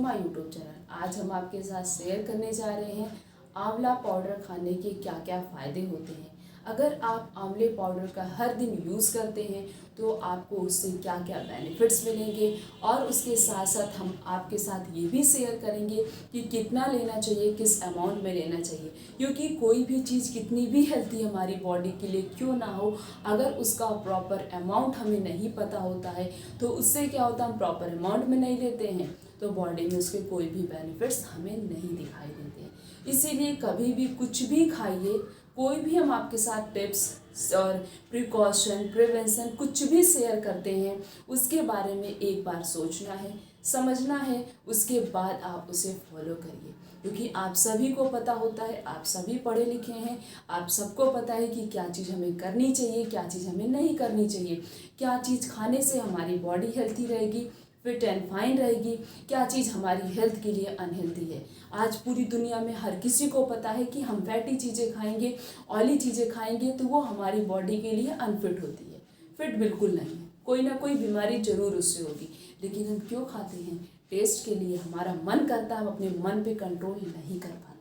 My YouTube channel. आज हम आपके साथ शेयर करने जा रहे हैं आंवला पाउडर खाने के क्या क्या फ़ायदे होते हैं। अगर आप आंवले पाउडर का हर दिन यूज़ करते हैं तो आपको उससे क्या क्या बेनिफिट्स मिलेंगे, और उसके साथ साथ हम आपके साथ ये भी शेयर करेंगे कि कितना लेना चाहिए, किस अमाउंट में लेना चाहिए। क्योंकि कोई भी चीज़ कितनी भी हेल्थी हमारी बॉडी के लिए क्यों ना हो, अगर उसका प्रॉपर अमाउंट हमें नहीं पता होता है तो उससे क्या होता है, हम प्रॉपर अमाउंट में नहीं लेते हैं तो बॉडी में उसके कोई भी बेनिफिट्स हमें नहीं दिखाई देते हैं। इसीलिए कभी भी कुछ भी खाइए, कोई भी हम आपके साथ टिप्स और प्रिकॉशन प्रिवेंशन कुछ भी शेयर करते हैं उसके बारे में एक बार सोचना है, समझना है, उसके बाद आप उसे फॉलो करिए। क्योंकि आप सभी को पता होता है, आप सभी पढ़े लिखे हैं, आप सबको पता है कि क्या चीज़ हमें करनी चाहिए, क्या चीज़ हमें नहीं करनी चाहिए, क्या चीज़ खाने से हमारी बॉडी हेल्थी रहेगी, फिट एंड फाइन रहेगी, क्या चीज़ हमारी हेल्थ के लिए अनहेल्थी है। आज पूरी दुनिया में हर किसी को पता है कि हम फैटी चीज़ें खाएंगे, ऑयली चीज़ें खाएंगे तो वो हमारी बॉडी के लिए अनफिट होती है। फिट बिल्कुल नहीं है, कोई ना कोई बीमारी जरूर उससे होगी। लेकिन हम क्यों खाते हैं? टेस्ट के लिए, हमारा मन करता है, हम अपने मन पे कंट्रोल नहीं कर पाते हैं।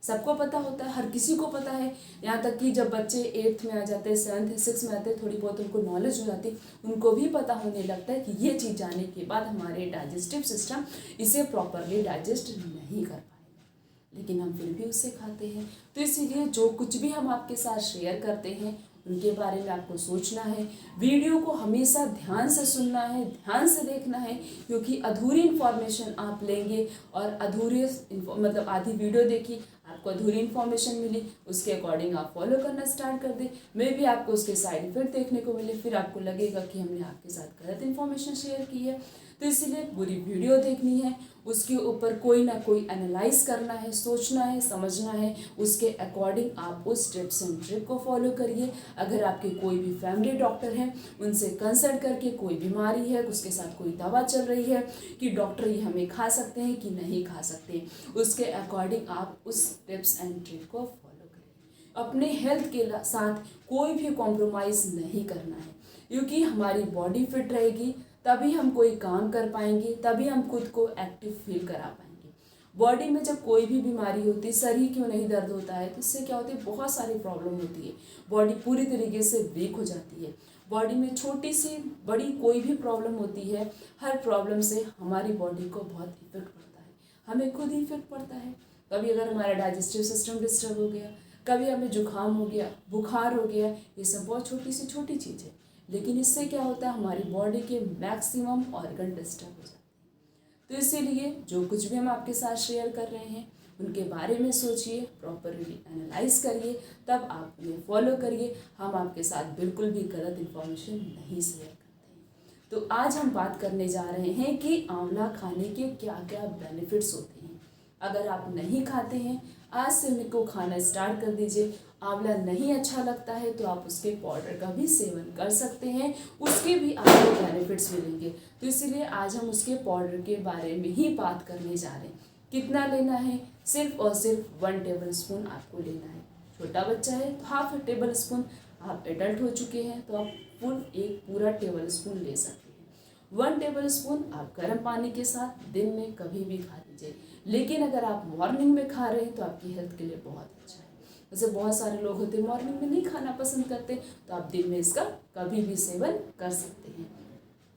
सबको पता होता है, हर किसी को पता है। यहाँ तक कि जब बच्चे 8th में आ जाते हैं, 7th 6th में आते हैं, थोड़ी बहुत उनको नॉलेज हो जाती है, उनको भी पता होने लगता है कि ये चीज़ जाने के बाद हमारे डाइजेस्टिव सिस्टम इसे प्रॉपरली डाइजेस्ट नहीं कर पाएगा, लेकिन हम फिर भी उसे खाते हैं। तो इसीलिए जो कुछ भी हम आपके साथ शेयर करते हैं उनके बारे में आपको सोचना है। वीडियो को हमेशा ध्यान से सुनना है, ध्यान से देखना है, क्योंकि अधूरी इन्फॉर्मेशन आप लेंगे और अधूरी मतलब आधी वीडियो देखी, आपको अधूरी इन्फॉर्मेशन मिली, उसके अकॉर्डिंग आप फॉलो करना स्टार्ट कर दें, मे भी आपको उसके साइड इफेक्ट देखने को मिले, फिर आपको लगेगा कि हमने आपके साथ गलत इन्फॉर्मेशन शेयर की है। तो इसीलिए पूरी वीडियो देखनी है, उसके ऊपर कोई ना कोई एनालाइज करना है, सोचना है, समझना है, उसके अकॉर्डिंग आप उस टिप्स एंड ट्रिक को फॉलो करिए। अगर आपके कोई भी फैमिली डॉक्टर हैं उनसे कंसल्ट करके, कोई बीमारी है उसके साथ कोई दवा चल रही है कि डॉक्टर ये हमें खा सकते हैं कि नहीं खा सकते, उसके अकॉर्डिंग आप उस टिप्स एंड ट्रिक को फॉलो करिए। अपने हेल्थ के साथ कोई भी कॉम्प्रोमाइज़ नहीं करना है, क्योंकि हमारी बॉडी फिट रहेगी तभी हम कोई काम कर पाएंगे, तभी हम खुद को एक्टिव फील करा पाएंगे। बॉडी में जब कोई भी बीमारी होती है, शरीर क्यों नहीं दर्द होता है, तो इससे क्या होती है, बहुत सारी प्रॉब्लम होती है, बॉडी पूरी तरीके से वीक हो जाती है। बॉडी में छोटी सी बड़ी कोई भी प्रॉब्लम होती है, हर प्रॉब्लम से हमारी बॉडी को बहुत इफेक्ट पड़ता है, हमें खुद ही इफेक्ट पड़ता है। कभी अगर हमारा डाइजेस्टिव सिस्टम डिस्टर्ब हो गया, कभी हमें जुकाम हो गया, बुखार हो गया, ये सब बहुत छोटी चीज़ है, लेकिन इससे क्या होता है, हमारी बॉडी के मैक्सिमम ऑर्गन डिस्टर्ब हो जाते हैं। तो इसीलिए जो कुछ भी हम आपके साथ शेयर कर रहे हैं उनके बारे में सोचिए, प्रॉपरली एनालाइज करिए, तब आप उन्हें फॉलो करिए। हम आपके साथ बिल्कुल भी गलत इन्फॉर्मेशन नहीं शेयर करते हैं। तो आज हम बात करने जा रहे हैं कि आंवला खाने के क्या क्या बेनिफिट्स होते हैं। अगर आप नहीं खाते हैं, आज से उनको खाना स्टार्ट कर दीजिए। आंवला नहीं अच्छा लगता है तो आप उसके पाउडर का भी सेवन कर सकते हैं, उसके भी आपको बेनिफिट्स मिलेंगे। तो इसीलिए आज हम उसके पाउडर के बारे में ही बात करने जा रहे हैं। कितना लेना है? सिर्फ और सिर्फ 1 टेबल स्पून आपको लेना है। छोटा बच्चा है तो हाफ टेबल स्पून, आप एडल्ट हो चुके हैं तो आप फुल एक पूरा टेबल स्पून ले सकते हैं। 1 टेबल स्पून आप गर्म पानी के साथ दिन में कभी भी खा लीजिए, लेकिन अगर आप मॉर्निंग में खा रहे हैं तो आपकी हेल्थ के लिए बहुत अच्छा है। जैसे बहुत सारे लोग होते हैं मॉर्निंग में नहीं खाना पसंद करते, तो आप दिन में इसका कभी भी सेवन कर सकते हैं।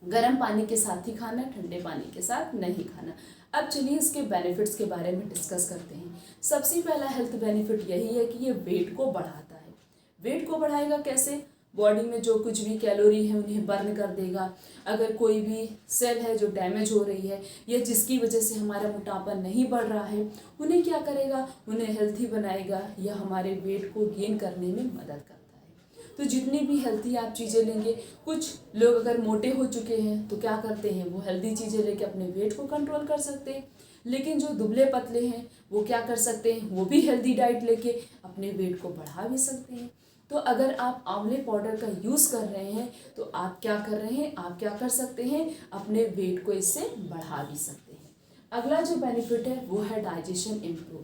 गर्म पानी के साथ ही खाना, ठंडे पानी के साथ नहीं खाना। अब चलिए इसके बेनिफिट्स के बारे में डिस्कस करते हैं। सबसे पहला हेल्थ बेनिफिट यही है कि ये वेट को बढ़ाता है। वेट को बढ़ाएगा कैसे? बॉडी में जो कुछ भी कैलोरी है उन्हें बर्न कर देगा। अगर कोई भी सेल है जो डैमेज हो रही है या जिसकी वजह से हमारा मोटापा नहीं बढ़ रहा है, उन्हें क्या करेगा, उन्हें हेल्थी बनाएगा या हमारे वेट को गेन करने में मदद करता है। तो जितनी भी हेल्थी आप चीज़ें लेंगे, कुछ लोग अगर मोटे हो चुके हैं तो क्या करते हैं, वो हेल्थी चीज़ें लेके अपने वेट को कंट्रोल कर सकते हैं। लेकिन जो दुबले पतले हैं वो क्या कर सकते हैं, वो भी हेल्दी डाइट लेके अपने वेट को बढ़ा भी सकते हैं। तो अगर आप आंवले पाउडर का यूज़ कर रहे हैं तो आप क्या कर रहे हैं, आप क्या कर सकते हैं, अपने वेट को इससे बढ़ा भी सकते हैं। अगला जो बेनिफिट है वो है डाइजेशन इम्प्रूव।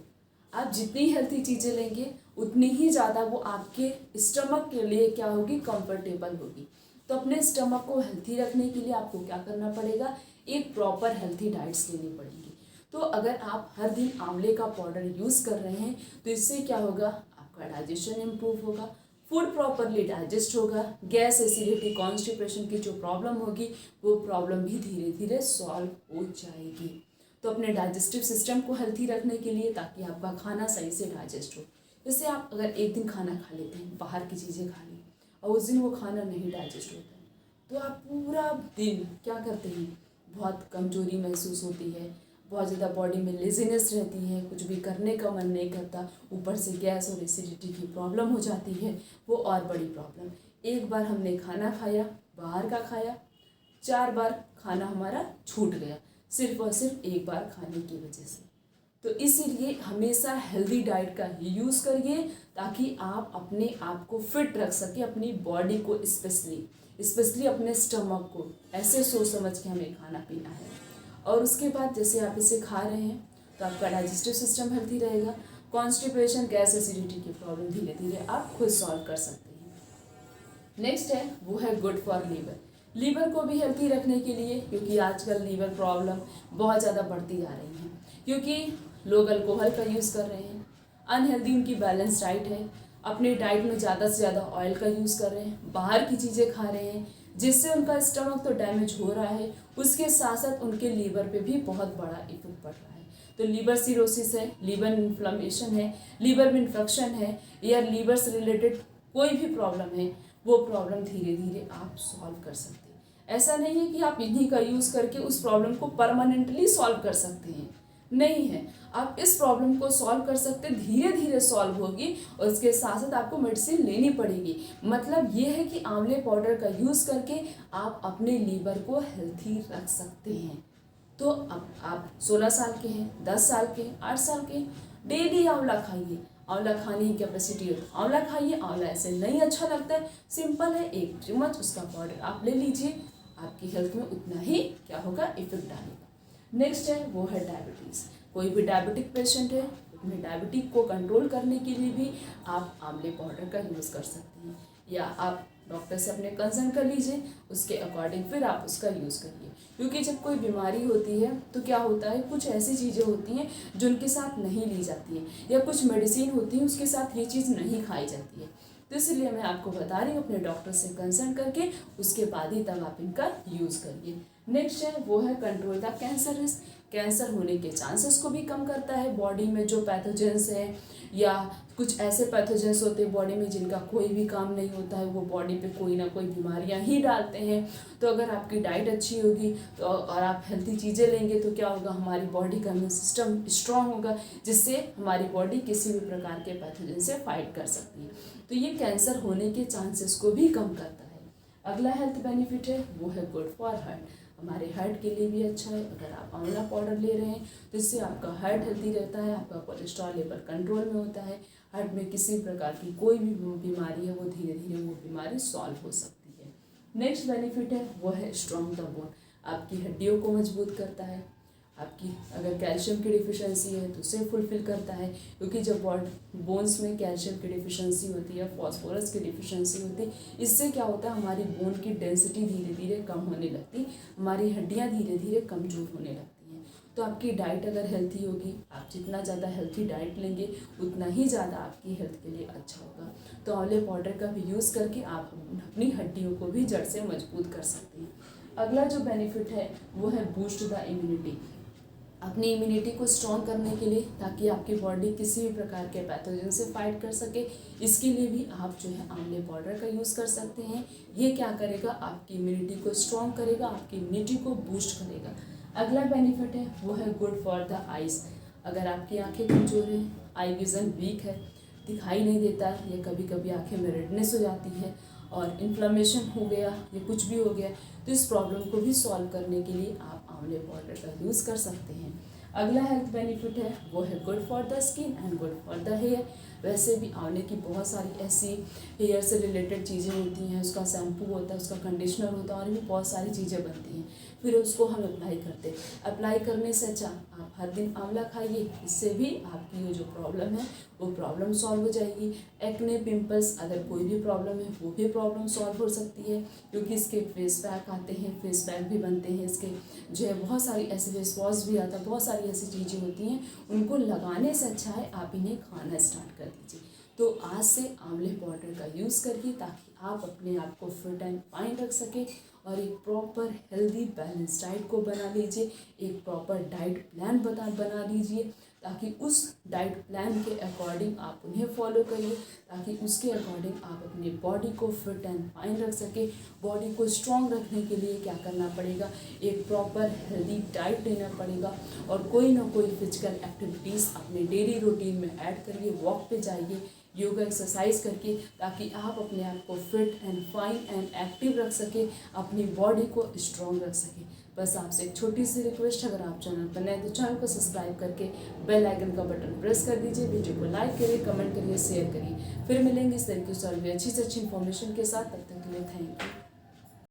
आप जितनी हेल्थी चीज़ें लेंगे उतनी ही ज़्यादा वो आपके स्टमक के लिए क्या होगी, कंफर्टेबल होगी। तो अपने स्टमक को हेल्थी रखने के लिए आपको क्या करना पड़ेगा, एक प्रॉपर हेल्थी डाइट्स लेनी पड़ेगी। तो अगर आप हर दिन आंवले का पाउडर यूज़ कर रहे हैं तो इससे क्या होगा, आपका डाइजेशन इम्प्रूव होगा, फूड प्रॉपरली डाइजेस्ट होगा, गैस, एसिडिटी, कॉन्स्टिपेशन की जो प्रॉब्लम होगी वो प्रॉब्लम भी धीरे धीरे सॉल्व हो जाएगी। तो अपने डाइजेस्टिव सिस्टम को हेल्थी रखने के लिए, ताकि आपका खाना सही से डाइजेस्ट हो, जैसे आप अगर एक दिन खाना खा लेते हैं, बाहर की चीज़ें खा ली और उस दिन वो खाना नहीं डाइजेस्ट होता है, तो आप पूरा दिन क्या करते हैं, बहुत कमजोरी महसूस होती है, बहुत ज़्यादा बॉडी में लेजीनेस रहती है, कुछ भी करने का मन नहीं करता, ऊपर से गैस और एसिडिटी की प्रॉब्लम हो जाती है, वो और बड़ी प्रॉब्लम। एक बार हमने खाना खाया, बाहर का खाया, 4 बार खाना हमारा छूट गया, सिर्फ और सिर्फ एक बार खाने की वजह से। तो इसीलिए हमेशा हेल्दी डाइट का ही यूज़ करिए, ताकि आप अपने आप को फिट रख सकें, अपनी बॉडी को स्पेशली अपने स्टमक को। ऐसे सोच समझ के हमें खाना पीना है। और उसके बाद जैसे आप इसे खा रहे हैं तो आपका डाइजेस्टिव सिस्टम हेल्थी रहेगा, कॉन्स्टिपेशन, गैस, एसिडिटी की प्रॉब्लम धीरे धीरे आप खुद सॉल्व कर सकते हैं। नेक्स्ट है वो है गुड फॉर लीवर को भी हेल्थी रखने के लिए, क्योंकि आजकल लीवर प्रॉब्लम बहुत ज़्यादा बढ़ती जा रही है, क्योंकि लोग अल्कोहल का यूज़ कर रहे हैं, अनहेल्दी उनकी बैलेंस डाइट है, अपने डाइट में ज़्यादा से ज़्यादा ऑयल का यूज़ कर रहे हैं, बाहर की चीज़ें खा रहे हैं, जिससे उनका स्टमक तो डैमेज हो रहा है, उसके साथ साथ उनके लीवर पे भी बहुत बड़ा इफेक्ट पड़ रहा है। तो लीवर सिरोसिस है, लीवर इन्फ्लेमेशन है, लीवर में इन्फेक्शन है, या लीवर से रिलेटेड कोई भी प्रॉब्लम है, वो प्रॉब्लम धीरे धीरे आप सॉल्व कर सकते हैं। ऐसा नहीं है कि आप इन्हीं का यूज़ करके उस प्रॉब्लम को परमानेंटली सॉल्व कर सकते हैं, नहीं है। आप इस प्रॉब्लम को सॉल्व कर सकते, धीरे धीरे सॉल्व होगी, और उसके साथ साथ आपको मेडिसिन लेनी पड़ेगी। मतलब ये है कि आंवले पाउडर का यूज़ करके आप अपने लीवर को हेल्थी रख सकते हैं। तो अब आप 16 साल के हैं, 10 साल के, 8 साल के, डेली आंवला खाइए। आंवला खाने की कैपेसिटी हो तो आंवला खाइए, आंवला ऐसे नहीं अच्छा लगता है, सिंपल है, 1 चम्मच उसका पाउडर आप ले लीजिए, आपकी हेल्थ में उतना ही क्या होगा, इफेक्ट डालेगा। नेक्स्ट है वो है डायबिटीज़। कोई भी डायबिटिक पेशेंट है, अपने डायबिटिक को कंट्रोल करने के लिए भी आप आंवले पाउडर का यूज़ कर सकते हैं, या आप डॉक्टर से अपने कंसल्ट कर लीजिए, उसके अकॉर्डिंग फिर आप उसका यूज़ करिए। क्योंकि जब कोई बीमारी होती है तो क्या होता है, कुछ ऐसी चीज़ें होती हैं जो उनके साथ नहीं ली जाती हैं, या कुछ मेडिसिन होती है उसके साथ ये चीज़ नहीं खाई जाती है। तो इसलिए मैं आपको बता रही हूँ, अपने डॉक्टर से कंसल्ट करके उसके बाद ही तब आप इनका यूज़ करिए। नेक्स्ट है वो है control the cancer risk. Cancer होने के चांसेस को भी कम करता है। बॉडी में जो पैथोजेंस हैं, या कुछ ऐसे पैथोजेंस होते हैं बॉडी में जिनका कोई भी काम नहीं होता है, वो बॉडी पे कोई ना कोई बीमारियां ही डालते हैं। तो अगर आपकी डाइट अच्छी होगी तो और आप हेल्थी चीज़ें लेंगे तो क्या होगा, हमारी बॉडी का इम्यून सिस्टम स्ट्रांग होगा, जिससे हमारी बॉडी किसी भी प्रकार के पैथोजन से फाइट कर सकती है। तो ये कैंसर होने के चांसेस को भी कम करता है। अगला हेल्थ बेनिफिट है वो है गुड फॉर हार्ट। हमारे हार्ट के लिए भी अच्छा है। अगर आप आंवला पाउडर ले रहे हैं तो इससे आपका हार्ट हेल्दी रहता है, आपका कोलेस्ट्रॉल लेवल कंट्रोल में होता है, हार्ट में किसी प्रकार की कोई भी बीमारी है वो धीरे धीरे वो बीमारी सॉल्व हो सकती है। नेक्स्ट बेनिफिट है वो है स्ट्रॉन्ग द बोन। आपकी हड्डियों को मजबूत करता है। आपकी अगर कैल्शियम की डिफिशिएंसी है तो उसे फुलफिल करता है, क्योंकि जब बोन्स में कैल्शियम की डिफिशिएंसी होती है, फॉस्फोरस की डिफिशिएंसी होती है, इससे क्या होता है, हमारी बोन की डेंसिटी धीरे धीरे कम होने लगती, हमारी हड्डियां धीरे धीरे कमजोर होने लगती हैं। तो आपकी डाइट अगर हेल्थी होगी, आप जितना ज़्यादा हेल्थी डाइट लेंगे उतना ही ज़्यादा आपकी हेल्थ के लिए अच्छा होगा। तो आंवले पाउडर का भी यूज़ करके आप अपनी हड्डियों को भी जड़ से मजबूत कर सकते हैं। अगला जो बेनिफिट है वो है बूस्ट द इम्यूनिटी। अपनी इम्यूनिटी को स्ट्रॉन्ग करने के लिए, ताकि आपकी बॉडी किसी भी प्रकार के पैथोजन से फाइट कर सके, इसके लिए भी आप जो है आंवले पाउडर का यूज़ कर सकते हैं। ये क्या करेगा, आपकी इम्यूनिटी को स्ट्रॉन्ग करेगा, आपकी इम्यूनिटी को बूस्ट करेगा। अगला बेनिफिट है वो है गुड फॉर द आइज़। अगर आपकी आंखें कमजोर हैं, आई विज़न वीक है, दिखाई नहीं देता, या कभी कभी आंखें में रेडनेस हो जाती है और इन्फ्लेमेशन हो गया या कुछ भी हो गया, तो इस प्रॉब्लम को भी सॉल्व करने के लिए आप आंवले पाउडर का यूज़ कर सकते हैं। अगला हेल्थ बेनिफिट है वो है good for the skin and good for the hair. वैसे भी आंवले की बहुत सारी ऐसी हेयर से रिलेटेड चीज़ें होती हैं, उसका शैम्पू होता है, उसका कंडीशनर होता है और भी बहुत सारी चीज़ें बनती हैं। फिर उसको हम अप्लाई करते हैं। अप्लाई करने से अच्छा आप हर दिन आंवला खाइए, इससे भी आपकी वो जो प्रॉब्लम है वो प्रॉब्लम सॉल्व हो जाएगी। एक्ने, पिंपल्स, अगर कोई भी प्रॉब्लम है वो भी प्रॉब्लम सॉल्व हो सकती है, क्योंकि इसके फेस पैक आते हैं, फेस पैक भी बनते हैं इसके, जो है बहुत सारी ऐसे फेस वॉश भी आता है, बहुत सारी ऐसी चीज़ें होती हैं, उनको लगाने से अच्छा है आप इन्हें खाना स्टार्ट कर दीजिए। तो आज से आंवले पाउडर का यूज़ करिए ताकि आप अपने आप को फिट एंड फाइन रख सकें और एक प्रॉपर हेल्दी बैलेंस डाइट को बना लीजिए, एक प्रॉपर डाइट प्लान बना लीजिए, ताकि उस डाइट प्लान के अकॉर्डिंग आप उन्हें फॉलो करिए, ताकि उसके अकॉर्डिंग आप अपनी बॉडी को फिट एंड फाइन रख सकें। बॉडी को स्ट्रॉन्ग रखने के लिए क्या करना पड़ेगा, एक प्रॉपर हेल्दी डाइट लेना पड़ेगा और कोई ना कोई फिजिकल एक्टिविटीज़ अपने डेली रूटीन में ऐड करिए, वॉक पे जाइए, योगा एक्सरसाइज करके, ताकि आप अपने आप को fit and fine and active रख सकें, अपनी बॉडी को स्ट्रॉन्ग रख सकें। बस आपसे एक छोटी सी रिक्वेस्ट, अगर आप चैनल पर नए तो चैनल को सब्सक्राइब करके बेल आइकन का बटन प्रेस कर दीजिए, वीडियो को लाइक करिए, कमेंट करिए, शेयर करिए। फिर मिलेंगे इस तरीके से और भी अच्छी से अच्छी इन्फॉर्मेशन के साथ। तब तक के लिए थैंक यू।